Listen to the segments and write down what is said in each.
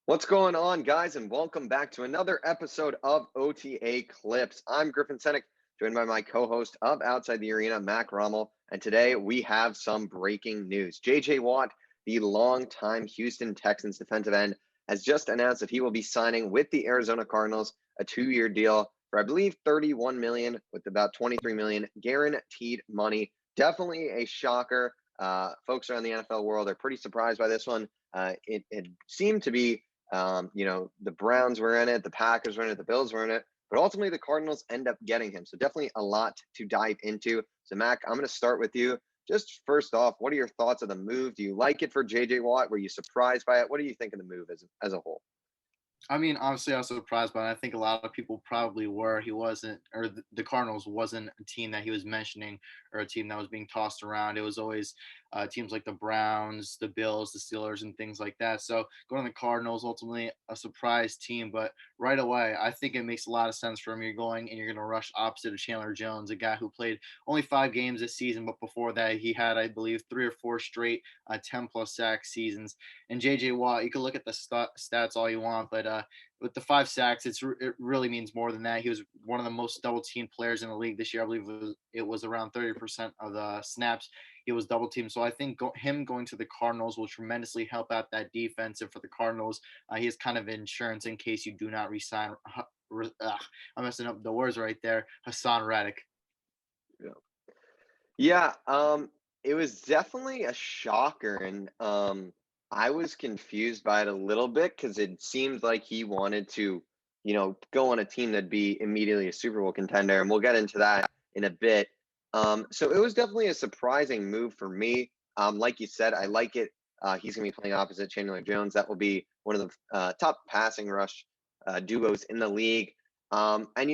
What's going on, guys, and welcome back to another episode of OTA Clips. I'm Griffin Senyek, joined by my co-host of Outside the Arena, Mac Rommel, and today we have some breaking news. J.J. Watt, the longtime Houston Texans defensive end, has just announced that he will be signing with the Arizona Cardinals a 2-year deal for, I believe, $31 million with about $23 million guaranteed money. Definitely a shocker. Folks around the NFL world are pretty surprised by this one. It seemed to be the Browns were in it, the Packers were in it, the Bills were in it, but ultimately the Cardinals end up getting him. So definitely a lot to dive into. So Mac, I'm going to start with you. Just first off, what are your thoughts of the move? Do you like it for J.J. Watt? Were you surprised by it? What do you think of the move as a whole? I mean, obviously, I was surprised, but I think a lot of people probably were. He wasn't, or the Cardinals wasn't a team that he was mentioning or a team that was being tossed around. It was always teams like the Browns, the Bills, the Steelers, and things like that. So going to the Cardinals, ultimately a surprise team, but right away, I think it makes a lot of sense for him. You're going and you're going to rush opposite of Chandler Jones, a guy who played only 5 games this season, but before that, he had, I believe, 3 or 4 straight 10-plus sack seasons. And J.J. Watt, you can look at the stats all you want, but with the 5 sacks, it really means more than that. He was one of the most double teamed players in the league this year. I believe it was around 30% of the snaps he was double teamed. So I think him going to the Cardinals will tremendously help out that defense. And for the Cardinals, he is kind of insurance in case you do not resign. I'm messing up the words right there. Hassan Reddick. Yeah, it was definitely a shocker, and I was confused by it a little bit because it seemed like he wanted to, go on a team that'd be immediately a Super Bowl contender, and we'll get into that in a bit. So it was definitely a surprising move for me. Like you said, I like it. He's going to be playing opposite Chandler Jones. That will be one of the top passing rush duos in the league. And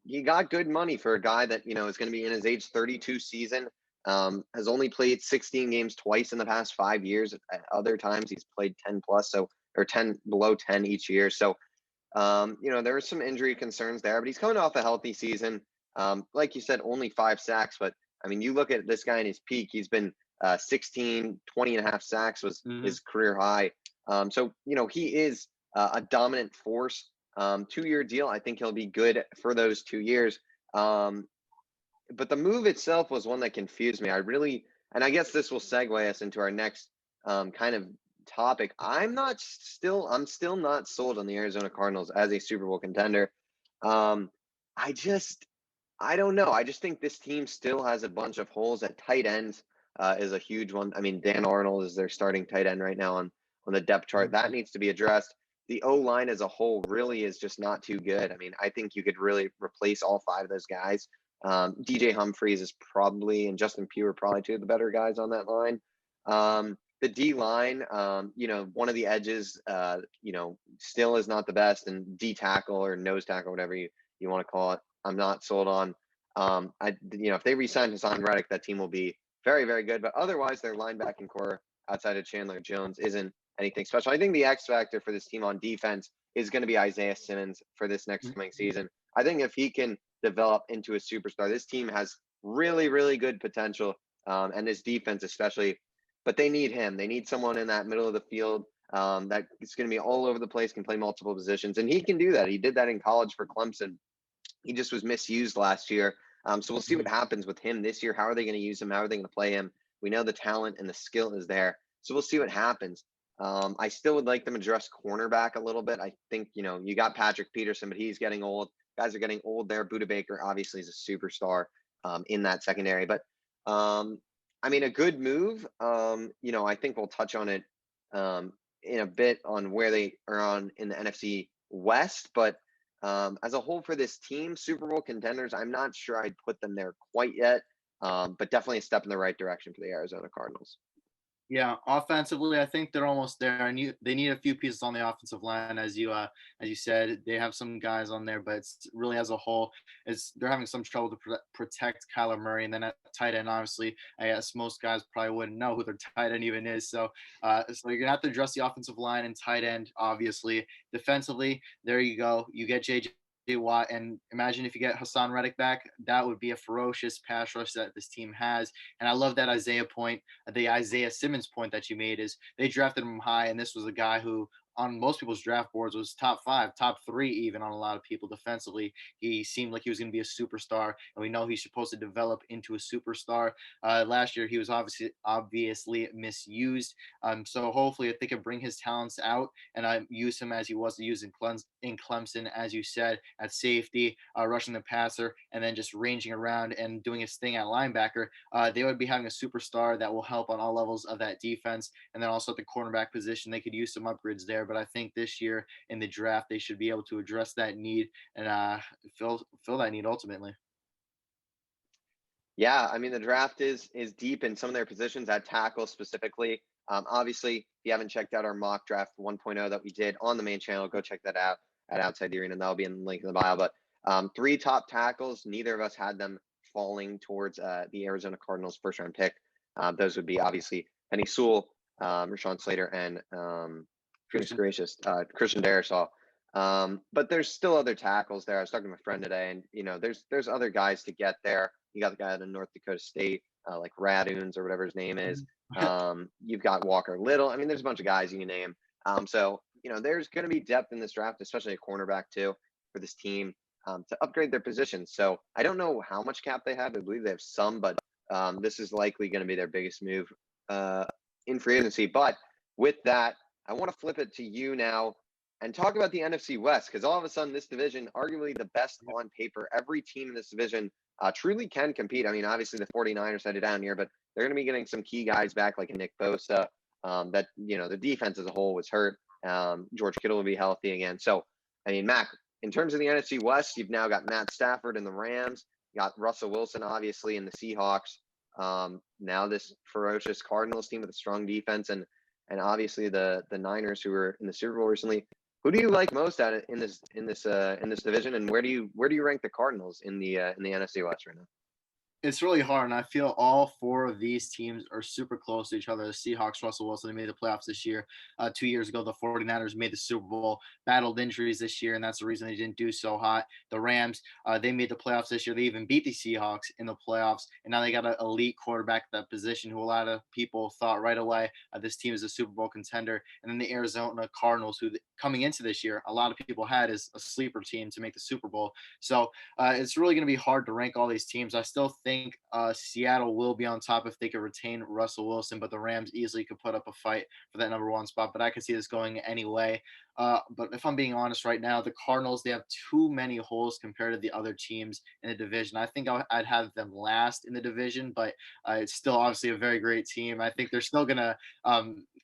he got good money for a guy that is going to be in his age 32 season. Has only played 16 games twice in the past 5 years. At other times, he's played 10 plus, or 10 below 10 each year. So, there were some injury concerns there, but he's coming off a healthy season. Like you said, only 5 sacks, but I mean, you look at this guy in his peak, he's been 16, 20 and a half sacks was his career high. So, he is a dominant force. 2-year deal. I think he'll be good for those 2 years. But the move itself was one that confused me. And I guess this will segue us into our next kind of topic. I'm still not sold on the Arizona Cardinals as a Super Bowl contender. I don't know. I just think this team still has a bunch of holes at tight ends. Is a huge one. I mean, Dan Arnold is their starting tight end right now on the depth chart. That needs to be addressed. The O-line as a whole really is just not too good. I mean, I think you could really replace all 5 of those guys. DJ Humphries is probably, and Justin Pugh are probably 2 of the better guys on that line. The D line, one of the edges, still is not the best, and D tackle or nose tackle, whatever you want to call it, I'm not sold on. If they re-sign Hassan Reddick, that team will be very, very good. But otherwise, their linebacking core outside of Chandler Jones isn't anything special. I think the X factor for this team on defense is going to be Isaiah Simmons for this next coming season. I think if he can develop into a superstar, this team has really, really good potential, and this defense especially. But they need him. They need someone in that middle of the field that is going to be all over the place, can play multiple positions, and he can do that. He did that in college for Clemson. He just was misused last year. So we'll see what happens with him this year. How are they going to use him? How are they going to play him? We know the talent and the skill is there. So we'll see what happens. I still would like them to address cornerback a little bit. I think, you got Patrick Peterson, but he's getting old. Guys are getting old there. Budda Baker obviously is a superstar in that secondary. But, a good move. I think we'll touch on it in a bit on where they are on in the NFC West. But as a whole for this team, Super Bowl contenders, I'm not sure I'd put them there quite yet, but definitely a step in the right direction for the Arizona Cardinals. Yeah, offensively, I think they're almost there, and they need a few pieces on the offensive line, as you said. They have some guys on there, but it's really as a whole, they're having some trouble to protect Kyler Murray, and then at tight end, obviously, I guess most guys probably wouldn't know who their tight end even is. So you're gonna have to address the offensive line and tight end, obviously. Defensively, there you go. You get JJ Watt, and imagine if you get Hassan Reddick back, that would be a ferocious pass rush that this team has. And I love that the Isaiah Simmons point that you made is they drafted him high, and this was a guy who on most people's draft boards was top 5, top 3 even on a lot of people defensively. He seemed like he was going to be a superstar, and we know he's supposed to develop into a superstar. Last year he was obviously misused. So hopefully if they can bring his talents out and use him as he was used in Clemson, as you said, at safety, rushing the passer, and then just ranging around and doing his thing at linebacker, they would be having a superstar that will help on all levels of that defense. And then also at the cornerback position, they could use some upgrades there. But I think this year in the draft, they should be able to address that need and fill that need ultimately. Yeah, I mean the draft is deep in some of their positions at tackle specifically. Obviously, if you haven't checked out our mock draft 1.0 that we did on the main channel, go check that out at Outside the Arena. That'll be in the link in the bio. But 3 top tackles, neither of us had them falling towards the Arizona Cardinals first round pick. Those would be obviously Penny Sewell, Rashawn Slater, and goodness gracious, Christian Darrisaw. But there's still other tackles there. I was talking to my friend today, and there's other guys to get there. You got the guy out of North Dakota State, like Raduns or whatever his name is. You've got Walker Little. I mean, there's a bunch of guys you can name. So there's going to be depth in this draft, especially a cornerback too, for this team to upgrade their positions. So I don't know how much cap they have. I believe they have some, but this is likely going to be their biggest move in free agency. But with that, I want to flip it to you now and talk about the NFC West, because all of a sudden this division, arguably the best on paper, every team in this division truly can compete. I mean, obviously the 49ers had it down here, but they're going to be getting some key guys back like a Nick Bosa. The defense as a whole was hurt. George Kittle will be healthy again. So, I mean, Mac, in terms of the NFC West, you've now got Matt Stafford in the Rams. You got Russell Wilson, obviously, in the Seahawks. Now this ferocious Cardinals team with a strong defense, and obviously the Niners who were in the Super Bowl recently. Who do you like most at it in this division, and where do you rank the Cardinals in the NFC West right now? It's really hard, and I feel all 4 of these teams are super close to each other. The Seahawks, Russell Wilson, they made the playoffs this year. 2 years ago, the 49ers made the Super Bowl, battled injuries this year, and that's the reason they didn't do so hot. The Rams, they made the playoffs this year. They even beat the Seahawks in the playoffs, and now they got an elite quarterback at that position who a lot of people thought right away this team is a Super Bowl contender. And then the Arizona Cardinals, who coming into this year, a lot of people had as a sleeper team to make the Super Bowl. So it's really going to be hard to rank all these teams. I still think Seattle will be on top if they could retain Russell Wilson, but the Rams easily could put up a fight for that number 1 spot. But I could see this going anyway. But if I'm being honest right now, the Cardinals, they have too many holes compared to the other teams in the division. I think I'd have them last in the division, but it's still obviously a very great team. I think they're still going to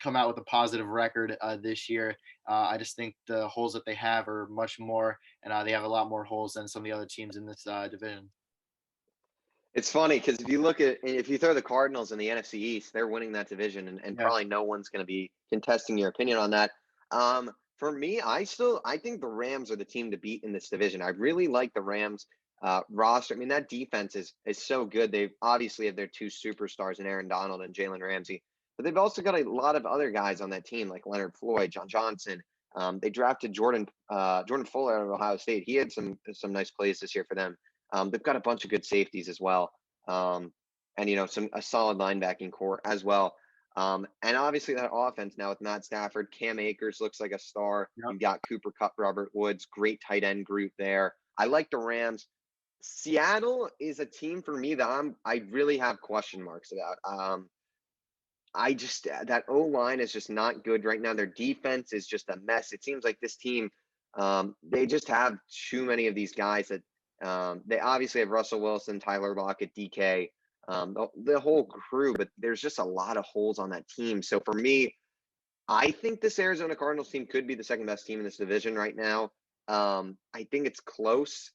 come out with a positive record this year. I just think the holes that they have are much more, and they have a lot more holes than some of the other teams in this division. It's funny because if you throw the Cardinals in the NFC East, they're winning that division, and probably no one's going to be contesting your opinion on that. For me, I think the Rams are the team to beat in this division. I really like the Rams roster. I mean, that defense is so good. They obviously have their 2 superstars in Aaron Donald and Jalen Ramsey, but they've also got a lot of other guys on that team like Leonard Floyd, John Johnson. They drafted Jordan Fuller out of Ohio State. He had some nice plays this year for them. They've got a bunch of good safeties as well, and a solid linebacking core as well. And obviously that offense now with Matt Stafford, Cam Akers looks like a star. Yep. You've got Cooper Kupp, Robert Woods, great tight end group there. I like the Rams. Seattle is a team for me that I really have question marks about. That O-line is just not good right now. Their defense is just a mess. It seems like this team, they just have too many of these guys that they obviously have Russell Wilson, Tyler Lockett, DK, the whole crew, but there's just a lot of holes on that team. So for me, I think this Arizona Cardinals team could be the second best team in this division right now. I think it's close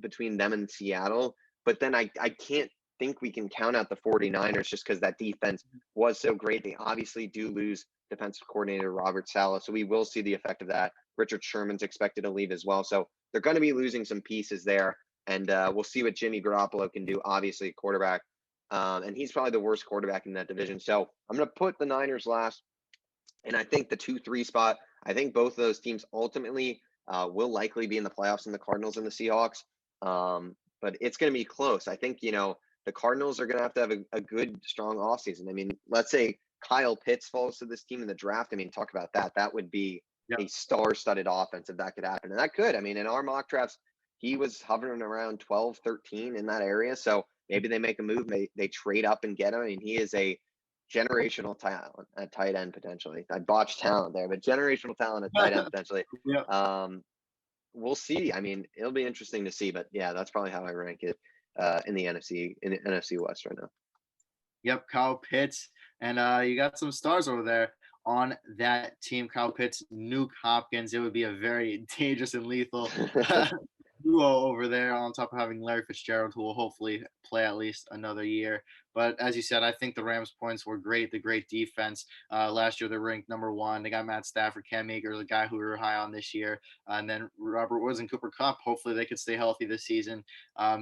between them and Seattle, but then I can't think we can count out the 49ers just because that defense was so great. They obviously do lose defensive coordinator Robert Saleh, so we will see the effect of that. Richard Sherman's expected to leave as well, so they're going to be losing some pieces there, and we'll see what Jimmy Garoppolo can do, obviously quarterback, and he's probably the worst quarterback in that division. So I'm going to put the Niners last, and I think the 2-3 spot, I think both of those teams ultimately will likely be in the playoffs in the Cardinals and the Seahawks, but it's going to be close. I think, the Cardinals are going to have a good, strong offseason. I mean, let's say Kyle Pitts falls to this team in the draft. I mean, talk about that. That would be Yep. a star-studded offense if that could happen. And that could. I mean, in our mock drafts, he was hovering around 12, 13 in that area. So maybe they make a move, they trade up and get him. I mean, he is a generational talent at tight end potentially. I botched talent there, but generational talent at tight end potentially. Yep. Um, we'll see. I mean, it'll be interesting to see, but yeah, that's probably how I rank it in the NFC West right now. Yep, Kyle Pitts, and you got some stars over there on that team. Kyle Pitts, Nuke Hopkins. It would be a very dangerous and lethal duo over there. On top of having Larry Fitzgerald, who will hopefully play at least another year. But as you said, I think the Rams' points were great. The great defense. Last year, they ranked number one. They got Matt Stafford, Cam Akers, the guy who we were high on this year, and then Robert Woods and Cooper Kupp. Hopefully, they could stay healthy this season.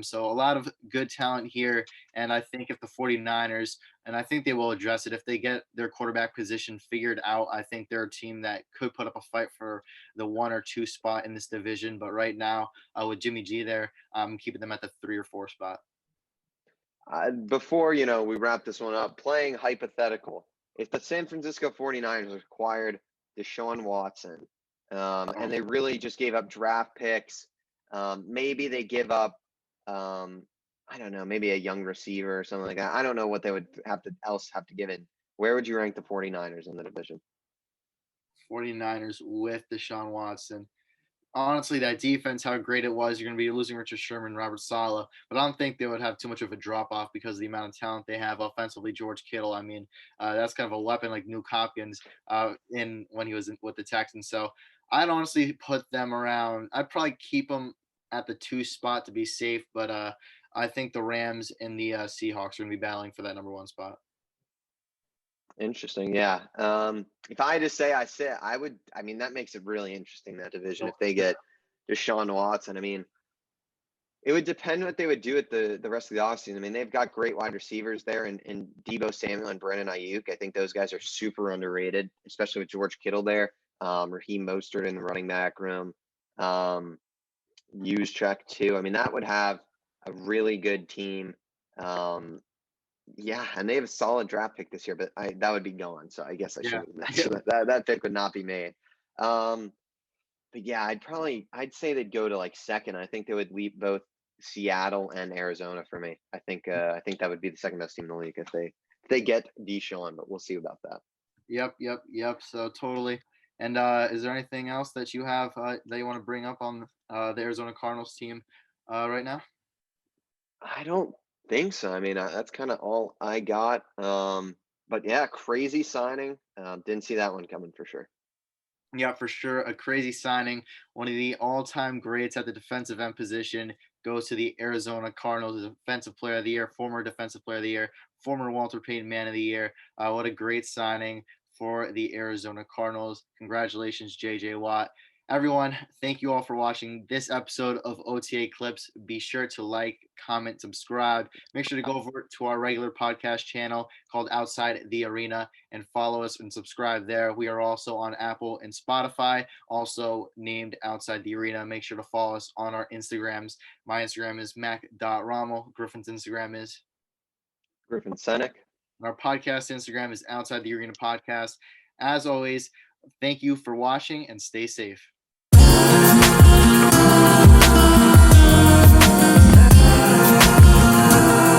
So a lot of good talent here. And I think if the 49ers, and I think they will address it, if they get their quarterback position figured out, I think they're a team that could put up a fight for the 1 or 2 spot in this division. But right now, with Jimmy G there, I'm keeping them at the 3 or 4 spot. Before we wrap this one up, playing hypothetical, if the San Francisco 49ers acquired Deshaun Watson, and they really just gave up draft picks, maybe they give up, I don't know, maybe a young receiver or something like that. I don't know what they would have to give in. Where would you rank the 49ers in the division? 49ers with Deshaun Watson. Honestly, that defense, how great it was. You're going to be losing Richard Sherman, Robert Saleh, but I don't think they would have too much of a drop off because of the amount of talent they have offensively. George Kittle, I mean, that's kind of a weapon like Nuke Hopkins in when he was with the Texans. So I'd honestly put them around. I'd probably keep them at the 2 spot to be safe, but I think the Rams and the Seahawks are going to be battling for that number 1 spot. Interesting. Yeah. If I had to say, I would. I mean, that makes it really interesting, that division. If they get Deshaun Watson, I mean, it would depend what they would do at the rest of the offseason. I mean, they've got great wide receivers there, and Deebo Samuel and Brandon Ayuk. I think those guys are super underrated, especially with George Kittle there. Raheem Mostert in the running back room. Juszczyk too. I mean, that would have a really good team. Yeah, and they have a solid draft pick this year, but that would be gone. So I guess I Yeah. should mention that pick would not be made. But yeah, I'd say they'd go to like second. I think they would leap both Seattle and Arizona for me. I think that would be the second best team in the league if they get Deshaun, but we'll see about that. Yep. So totally. And is there anything else that you have that you want to bring up on the Arizona Cardinals team right now? I don't think so. I mean, that's kind of all I got. But yeah, crazy signing. Didn't see that one coming for sure. Yeah, for sure. A crazy signing. One of the all-time greats at the defensive end position goes to the Arizona Cardinals as Defensive Player of the Year, former Defensive Player of the Year, former Walter Payton Man of the Year. What a great signing for the Arizona Cardinals. Congratulations, JJ Watt. Everyone, thank you all for watching this episode of OTA Clips. Be sure to like, comment, subscribe. Make sure to go over to our regular podcast channel called Outside the Arena and follow us and subscribe there. We are also on Apple and Spotify, also named Outside the Arena. Make sure to follow us on our Instagrams. My Instagram is mac.rommel. Griffin's Instagram is Griffin Senyek. our podcast Instagram is Outside the Arena Podcast. As always, thank you for watching and stay safe.